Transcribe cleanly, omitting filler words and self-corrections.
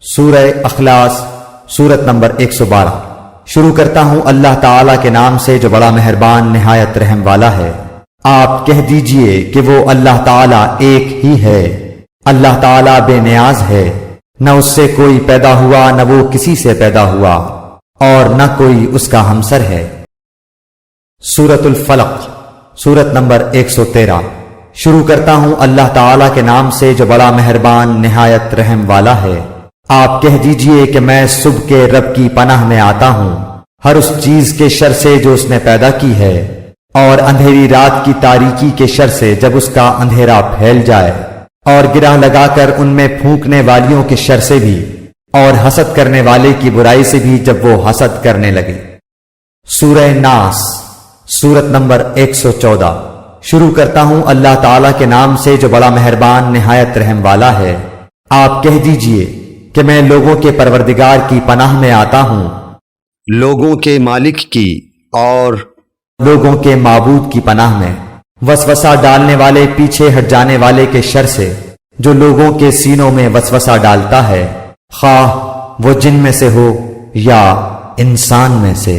سورہ اخلاص سورت نمبر 112۔ شروع کرتا ہوں اللہ تعالیٰ کے نام سے جو بڑا مہربان نہایت رحم والا ہے۔ آپ کہہ دیجئے کہ وہ اللہ تعالیٰ ایک ہی ہے۔ اللہ تعالیٰ بے نیاز ہے، نہ اس سے کوئی پیدا ہوا نہ وہ کسی سے پیدا ہوا، اور نہ کوئی اس کا ہمسر ہے۔ سورت الفلق سورت نمبر 113۔ شروع کرتا ہوں اللہ تعالیٰ کے نام سے جو بڑا مہربان نہایت رحم والا ہے۔ آپ کہہ دیجئے کہ میں صبح کے رب کی پناہ میں آتا ہوں ہر اس چیز کے شر سے جو اس نے پیدا کی ہے، اور اندھیری رات کی تاریکی کے شر سے جب اس کا اندھیرا پھیل جائے، اور گرہ لگا کر ان میں پھونکنے والیوں کے شر سے بھی، اور حسد کرنے والے کی برائی سے بھی جب وہ حسد کرنے لگے۔ سورہ ناس سورت نمبر 114۔ شروع کرتا ہوں اللہ تعالیٰ کے نام سے جو بڑا مہربان نہایت رحم والا ہے۔ آپ کہہ دیجئے کہ میں لوگوں کے پروردگار کی پناہ میں آتا ہوں، لوگوں کے مالک کی اور لوگوں کے معبود کی پناہ میں، وسوسہ ڈالنے والے پیچھے ہٹ جانے والے کے شر سے جو لوگوں کے سینوں میں وسوسہ ڈالتا ہے، خواہ وہ جن میں سے ہو یا انسان میں سے۔